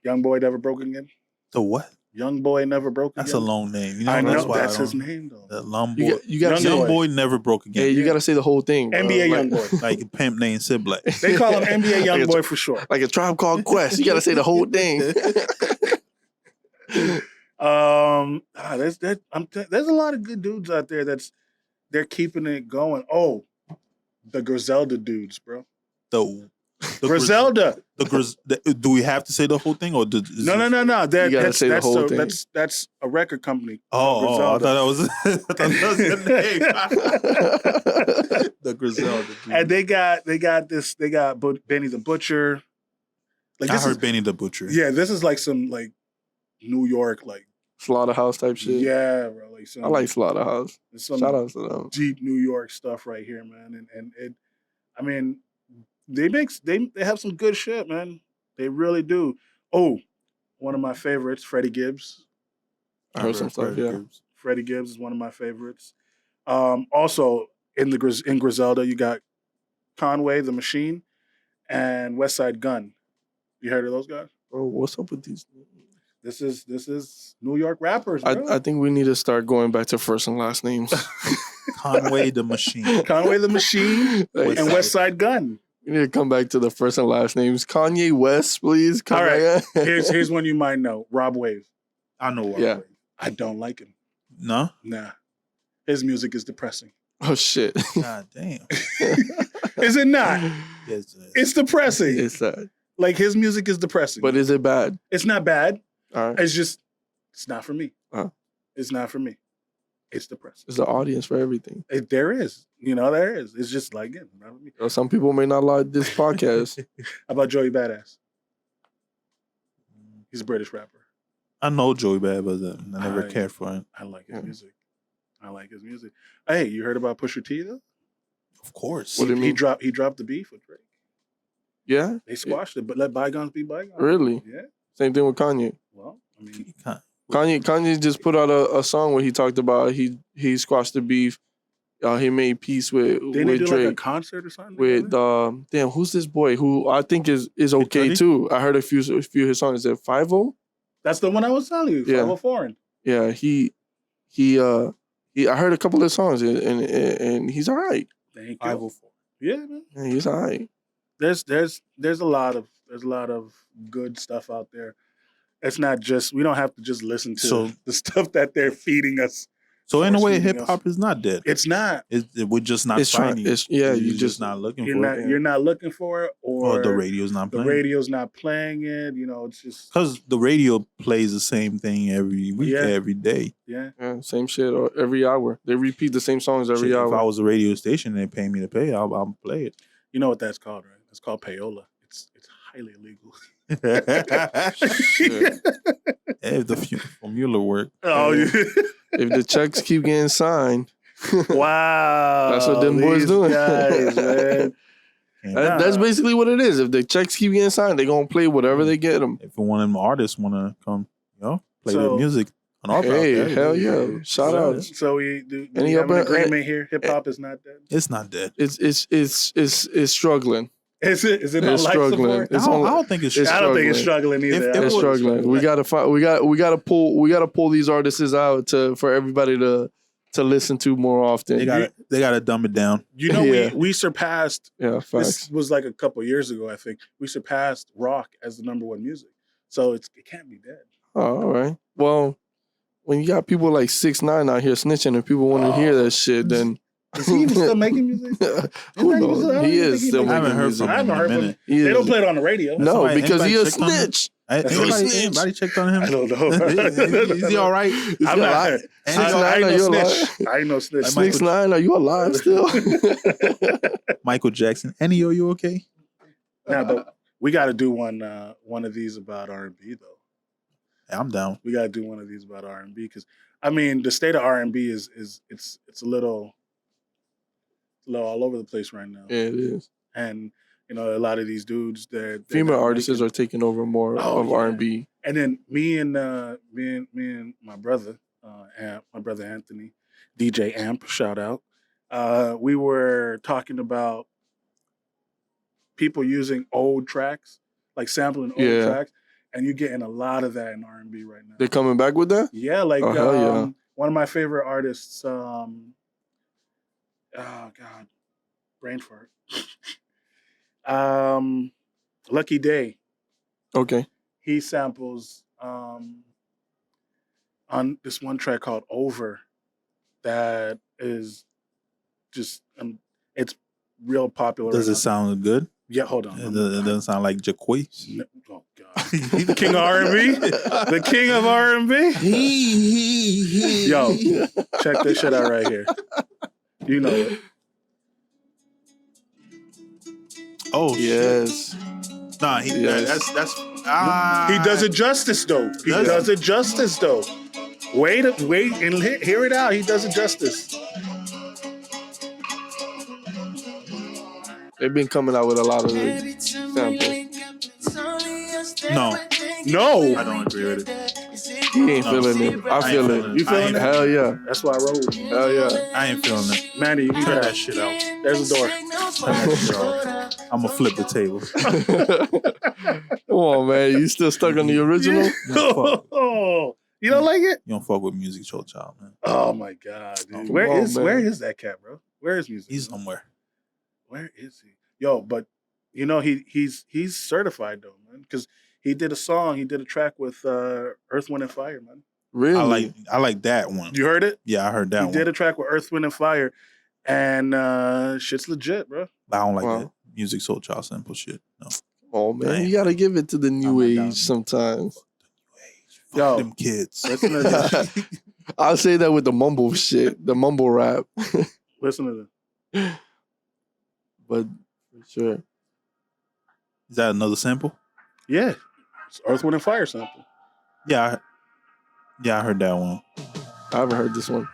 Young Boy Never Broke Again. The what? Young Boy Never Broke Again. That's a long name. You know, I know that's his name though. The long boy. You got Young Boy Never Broke Again. Yeah, you got to say the whole thing. Bro. NBA Young Boy. Like a pimp named Sibla. They call him NBA Young Boy for short. Like a Tribe Called Quest. You got to say the whole thing. there's a lot of good dudes out there they're keeping it going. Oh, the Griselda dudes, bro. The Griselda. Do we have to say the whole thing or No. You gotta say the whole thing. That's a record company. called Oh, I Griselda. thought that was your name. The Griselda. Dude. And they got Benny the Butcher. Like I this heard is Benny the Butcher. yeah, this is like some like New York like Slaughterhouse type shit. yeah, bro. Like some I like Slaughterhouse. some Shout out to them. deep New York stuff right here, man. And it, I mean, they have some good shit, man. They really do. Oh, one of my favorites, Freddie Gibbs. I heard some stuff. Yeah. Freddie Gibbs is one of my favorites. Also in Griselda, you got Conway the Machine and West Side Gun. You heard of those guys? Bro, what's up with these? This is New York rappers, bro. I think we need to start going back to first and last names. Conway the Machine. Conway the Machine and West Side Gun. We need to come back to the first and last names. Kanye West, please. All right. Here's one you might know. Rob Wave. I know Rob Yeah. Wave. I don't like him. No? Nah. His music is depressing. Oh shit. God damn. Is it not? Yes, It's depressing. It's sad. Like his music is depressing. But is it bad? It's not bad. All right. It's not for me. Uh-huh. It's not for me. It's depressing. There's an audience for everything. There is. There is. It's just like, yeah, not for me. Some people may not like this podcast. How about Joey Badass? He's a British rapper. I know Joey Bad, but I never cared for him. I like his music. Hey, you heard about Pusha T though? Of course. What do you mean? He dropped the beef with Drake. Yeah? They squashed it, but let bygones be bygones. Really? Yeah. Same thing with Kanye. Well, I mean, Kanye just put out a song where he talked about he squashed the beef. He made peace with didn't they do Drake. like a concert or something? With damn, who's this boy who I think is okay Cudi? too? I heard a few of his songs. Is it 5-0? That's the one I was telling you. Yeah. 504. Yeah, he I heard a couple of songs and he's all right. Thank you. 504. Yeah, man. Yeah, he's all right. There's a lot of good stuff out there. It's not just we don't have to just listen to the stuff that they're feeding us. So in a way, Forcing hip hop is not dead. It's not. We're just not finding it. You're You're just just not looking You're for not. it. You're not looking for it, or Or the radio's not the playing. radio's not playing it. It's just Because the radio plays the same thing every week, Yeah. every day. yeah. same shit every hour. They repeat the same songs every Shit, hour. If I was a radio station and they pay me to pay, I'll play it. You know what that's called, right? It's called payola. It's highly illegal. Shit. If the formula work. Oh, yeah. If the checks keep getting signed, Wow. That's what them boys these doing. guys, man. that's basically what it is. If the checks keep getting signed, they're gonna play whatever they get them. If one of them artists want to come, play So- their music on our Hey, podcast, hell yeah! Shout out. So we do Any we have an other- agreement here? Hip hop is not dead. It's not dead. It's struggling. Is it? Is it on It's life struggling. support? It's I on- don't think it's. it's I don't think it's struggling either. If it It's was- struggling. We gotta find. We gotta pull these artists out for everybody to listen to more often. They gotta dumb it down. Yeah. We surpassed. Yeah, This facts. was like a couple years ago. I think we surpassed rock as the number one music. So it can't be dead. Oh, all right. Well, when you got people like 6ix9ine out here snitching and people want to hear that shit, then Is he even still making music? who I don't knows? even He think is he still makes- I haven't making heard music. from I him haven't in a heard from minute. He They is- don't play it on the radio. No, Somebody- because he a anybody checked on him? snitch. Anybody, anybody checked on him? I don't know. Is he all right? I'm not. I 6ix9ine, ain't are no you alive? snitch. I ain't no snitch. Like Michael- 6ix9ine, are you alive still? Michael Jackson. Any, are you okay? Nah, but we got to do one of these about R&B though. I'm down. We got to do one of these about R&B because I mean the state of R&B is it's a little all over the place right now. Yeah, it is. And a lot of these dudes they're Female not artists making- are taking over more Oh, of yeah. R&B. And then me and my brother, Anthony, DJ Amp, shout out. We were talking about people using old tracks, like sampling old Yeah. tracks, and you're getting a lot of that in R&B right now. They're coming back with that? Yeah, like Oh, hell yeah. one of my favorite artists, oh God, brain fart. Lucky Day. Okay. He samples on this one track called Over that is just it's real popular. Does right it sound good? Yeah, hold on. It doesn't sound like Jaquez. Oh God, he the king of R&B, the king of R&B. Yo, check this shit out right here. You know it. Oh Yes. shit! Nah, Yes. that's He does it justice though. He does it justice though. Wait and hear it out. He does it justice. They've been coming out with a lot of samples. No, No, I don't agree with it. He ain't feeling it. I feel it. You feeling it? Hell yeah. That's why I roll with you. Hell yeah. I ain't feeling it. Manny, you Turn got that shit out. There's a door. Turn that shit off. I'm gonna flip the table. Come on, man. You still stuck on the original? Oh, you don't like it? You don't fuck with Music Soul Child, man. Oh my God, dude. Come Where on, is man. that cat, bro? Where is music? He's somewhere. Where is he? Yo, but you know he's certified though, man, because he did a track with Earth, Wind, and Fire, man. Really? I like that one. You heard it? Yeah, I heard that He one. did a track with Earth, Wind, and Fire, and shit's legit, bro. I don't like Wow. that Music Soul Child sample shit. No. Oh, man. Man. You got to give it to the new I'm age down. sometimes. Fuck Yo. them kids. Listen to this. I'll say that with the mumble shit, the mumble rap. Listen to this. But for sure. Is that another sample? Yeah, it's Earth, Wind, and Fire sample. Yeah, I heard that one. I haven't heard this one.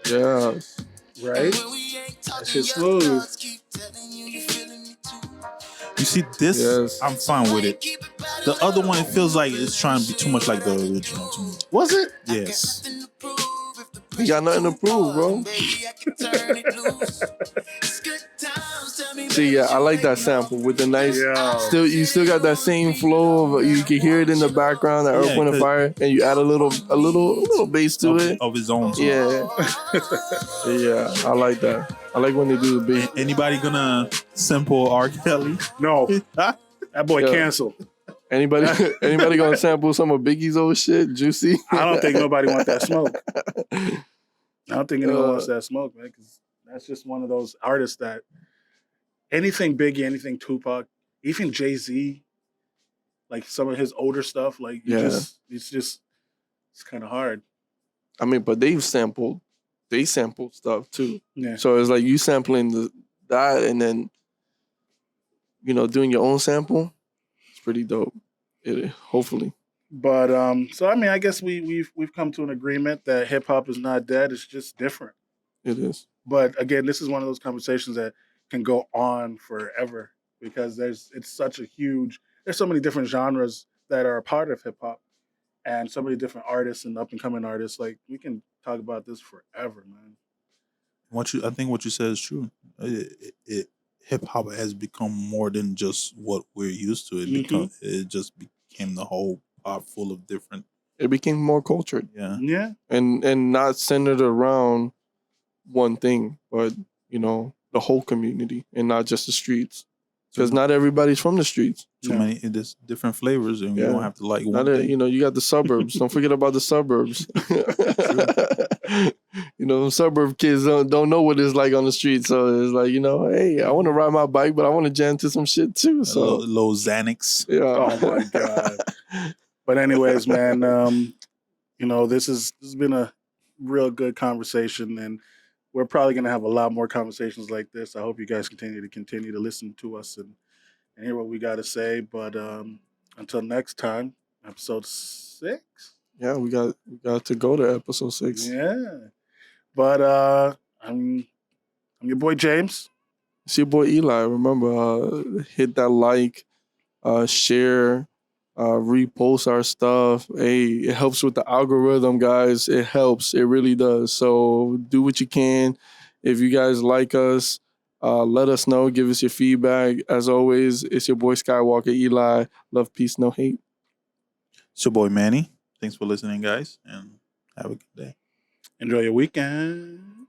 Yeah. Right? That shit's smooth. You see this? Yes. I'm fine with it. The other one, it feels like it's trying to be too much like the original to me. Was it? Yes. You got nothing to prove, bro. See, yeah, I like that sample with the nice. Yeah. You still got that same flow of you can hear it in the background, that Earth, Yeah, Wind, and 'cause- Fire, and you add a little bass to it. Of his own. Yeah, yeah, I like that. I like when they do the bass. Anybody gonna sample R. Kelly? No, I that boy Yeah. canceled. Anybody gonna sample some of Biggie's old shit, Juicy? I don't think nobody wants that smoke. I don't think anyone wants that smoke, man, because that's just one of those artists that anything Biggie, anything Tupac, even Jay-Z, like some of his older stuff, like it's kind of hard. I mean, but they sampled stuff too. Yeah. So it's like you sampling that and then, doing your own sample. It's pretty dope. Hopefully. But so I mean, I guess we've come to an agreement that hip hop is not dead. It's just different. It is. But again, this is one of those conversations that can go on forever because there's so many different genres that are a part of hip hop and so many different artists and up and coming artists. Like we can talk about this forever, man. I think what you said is true. Hip hop has become more than just what we're used to. It just became the whole pop full of different. It became more cultured. Yeah. Yeah. And not centered around one thing, but the whole community and not just the streets. Because not everybody's from the streets. There's different flavors, and you don't have to like one. You got the suburbs. Don't forget about the suburbs. Suburb kids don't know what it's like on the street. So it's like, hey, I want to ride my bike, but I want to jam to some shit too. So low Xanax. Yeah. Oh my God. But anyways, man, this has been a real good conversation, and we're probably going to have a lot more conversations like this. I hope you guys continue to listen to us and hear what we got to say. But until next time, episode 6. Yeah, we got to go to episode 6. Yeah. But I'm your boy James. It's your boy Eli. Remember, hit that like, share, repost our stuff. Hey, it helps with the algorithm, guys. It helps. It really does. So do what you can. If you guys like us, let us know. Give us your feedback. As always, it's your boy Skywalker Eli. Love, peace, no hate. It's your boy Manny. Thanks for listening, guys, and have a good day. Enjoy your weekend.